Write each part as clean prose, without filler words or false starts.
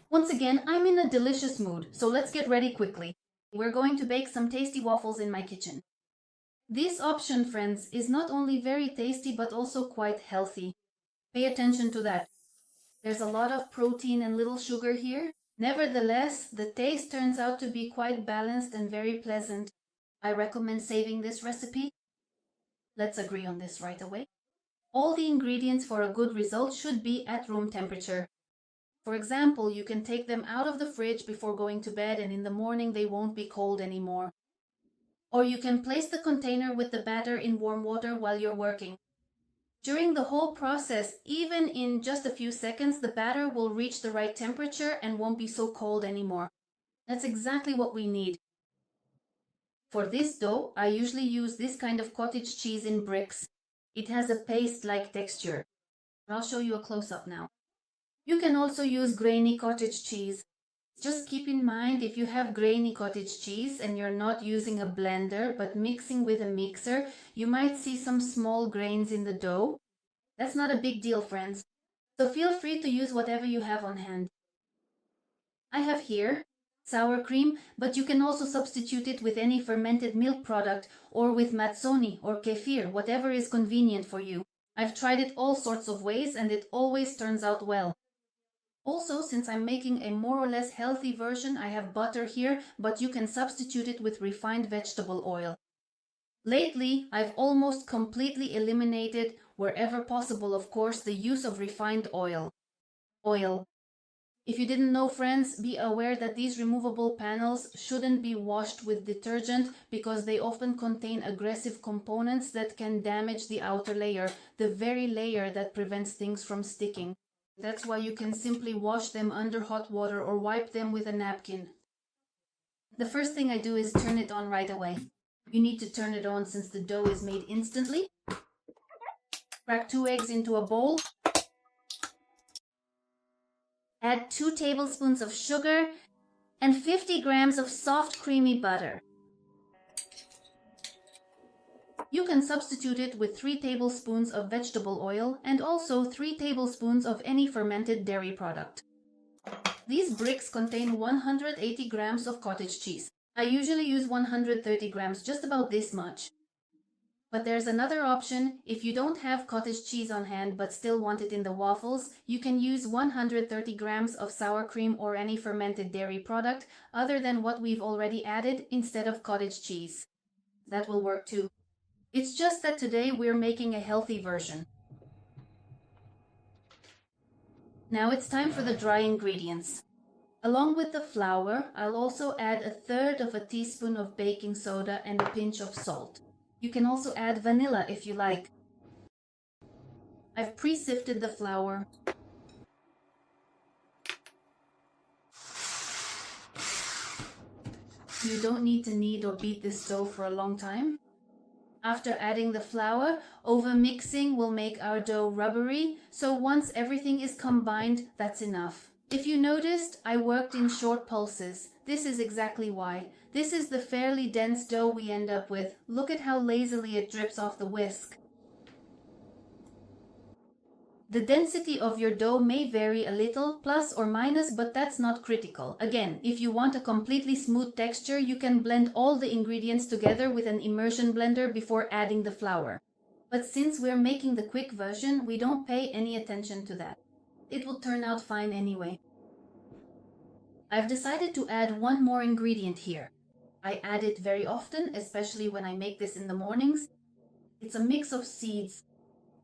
Once again, I'm in a delicious mood, so let's get ready quickly. We're going to bake some tasty waffles in my kitchen. This option, friends, is not only very tasty but also quite healthy. Pay attention to that. There's a lot of protein and little sugar here. Nevertheless, the taste turns out to be quite balanced and very pleasant. I recommend saving this recipe. Let's agree on this right away. All the ingredients for a good result should be at room temperature. For example, you can take them out of the fridge before going to bed and in the morning they won't be cold anymore. Or you can place the container with the batter in warm water while you're working. During the whole process, even in just a few seconds, the batter will reach the right temperature and won't be so cold anymore. That's exactly what we need. For this dough, I usually use this kind of cottage cheese in bricks. It has a paste-like texture. I'll show you a close-up now. You can also use grainy cottage cheese. Just keep in mind, if you have grainy cottage cheese and you're not using a blender but mixing with a mixer, you might see some small grains in the dough. That's not a big deal, friends. So feel free to use whatever you have on hand. I have here sour cream, but you can also substitute it with any fermented milk product or with matsoni or kefir, whatever is convenient for you. I've tried it all sorts of ways and it always turns out well. Also, since I'm making a more or less healthy version, I have butter here, but you can substitute it with refined vegetable oil. Lately, I've almost completely eliminated, wherever possible of course, the use of refined oil. If you didn't know, friends, be aware that these removable panels shouldn't be washed with detergent because they often contain aggressive components that can damage the outer layer, the very layer that prevents things from sticking. That's why you can simply wash them under hot water or wipe them with a napkin. The first thing I do is turn it on right away. You need to turn it on since the dough is made instantly. Crack 2 eggs into a bowl. Add 2 tablespoons of sugar and 50 grams of soft creamy butter. You can substitute it with 3 tablespoons of vegetable oil and also 3 tablespoons of any fermented dairy product. These bricks contain 180 grams of cottage cheese. I usually use 130 grams, just about this much. But there's another option. If you don't have cottage cheese on hand but still want it in the waffles, you can use 130 grams of sour cream or any fermented dairy product other than what we've already added instead of cottage cheese. That will work too. It's just that today we're making a healthy version. Now it's time for the dry ingredients. Along with the flour, I'll also add 1/3 of a teaspoon of baking soda and a pinch of salt. You can also add vanilla if you like. I've pre-sifted the flour. You don't need to knead or beat this dough for a long time. After adding the flour, over-mixing will make our dough rubbery, so once everything is combined, that's enough. If you noticed, I worked in short pulses. This is exactly why. This is the fairly dense dough we end up with. Look at how lazily it drips off the whisk. The density of your dough may vary a little, plus or minus, but that's not critical. Again, if you want a completely smooth texture, you can blend all the ingredients together with an immersion blender before adding the flour. But since we're making the quick version, we don't pay any attention to that. It will turn out fine anyway. I've decided to add one more ingredient here. I add it very often, especially when I make this in the mornings. It's a mix of seeds.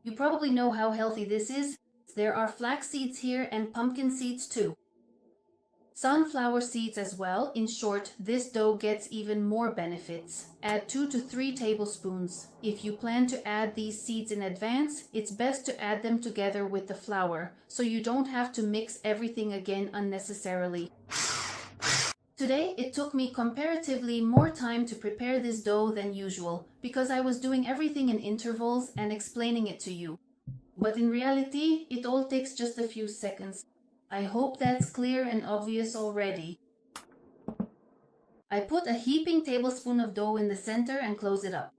You probably know how healthy this is. There are flax seeds here and pumpkin seeds too. Sunflower seeds as well. In short, this dough gets even more benefits. Add 2 to 3 tablespoons. If you plan to add these seeds in advance, it's best to add them together with the flour, so you don't have to mix everything again unnecessarily. Today, it took me comparatively more time to prepare this dough than usual, because I was doing everything in intervals and explaining it to you. But in reality, it all takes just a few seconds. I hope that's clear and obvious already. I put a heaping tablespoon of dough in the center and close it up.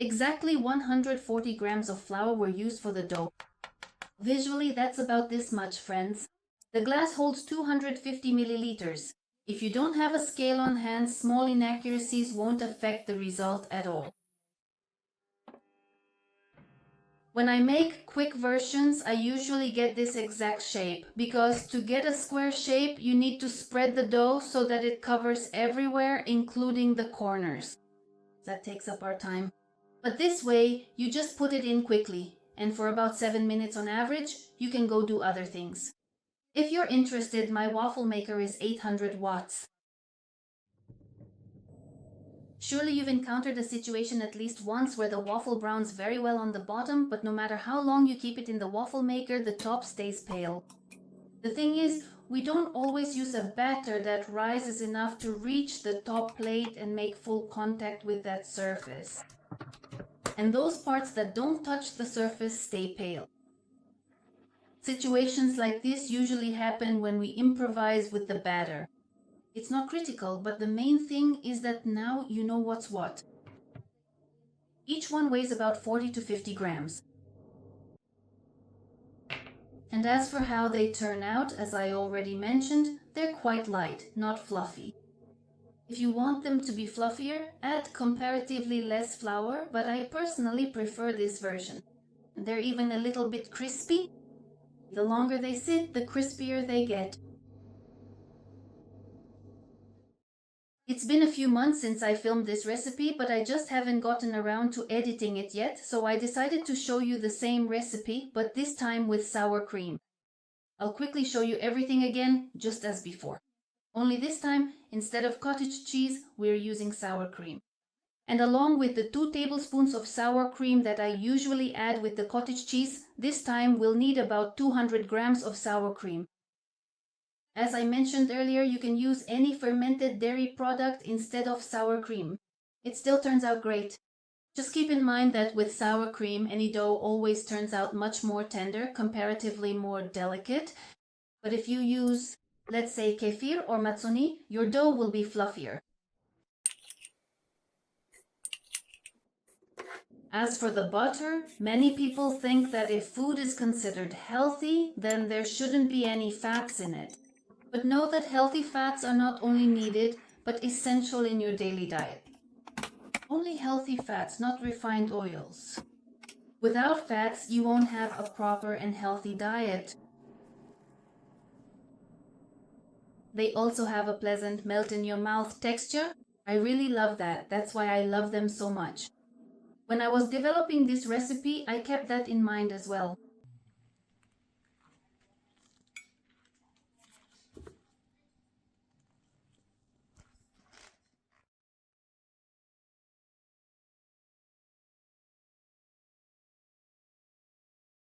Exactly 140 grams of flour were used for the dough. Visually, that's about this much, friends. The glass holds 250 milliliters. If you don't have a scale on hand, small inaccuracies won't affect the result at all. When I make quick versions, I usually get this exact shape, because to get a square shape, you need to spread the dough so that it covers everywhere, including the corners. That takes up our time. But this way, you just put it in quickly, and for about 7 minutes on average, you can go do other things. If you're interested, my waffle maker is 800 watts. Surely you've encountered a situation at least once where the waffle browns very well on the bottom, but no matter how long you keep it in the waffle maker, the top stays pale. The thing is, we don't always use a batter that rises enough to reach the top plate and make full contact with that surface. And those parts that don't touch the surface stay pale. Situations like this usually happen when we improvise with the batter. It's not critical, but the main thing is that now you know what's what. Each one weighs about 40 to 50 grams. And as for how they turn out, as I already mentioned, they're quite light, not fluffy. If you want them to be fluffier, add comparatively less flour, but I personally prefer this version. They're even a little bit crispy. The longer they sit, the crispier they get. It's been a few months since I filmed this recipe, but I just haven't gotten around to editing it yet, so I decided to show you the same recipe, but this time with sour cream. I'll quickly show you everything again, just as before. Only this time, instead of cottage cheese, we're using sour cream. And along with the 2 tablespoons of sour cream that I usually add with the cottage cheese, this time we'll need about 200 grams of sour cream. As I mentioned earlier, you can use any fermented dairy product instead of sour cream. It still turns out great. Just keep in mind that with sour cream, any dough always turns out much more tender, comparatively more delicate. But if you use, let's say, kefir or matsoni, your dough will be fluffier. As for the butter, many people think that if food is considered healthy, then there shouldn't be any fats in it. But know that healthy fats are not only needed, but essential in your daily diet. Only healthy fats, not refined oils. Without fats, you won't have a proper and healthy diet. They also have a pleasant melt-in-your-mouth texture. I really love that. That's why I love them so much. When I was developing this recipe, I kept that in mind as well.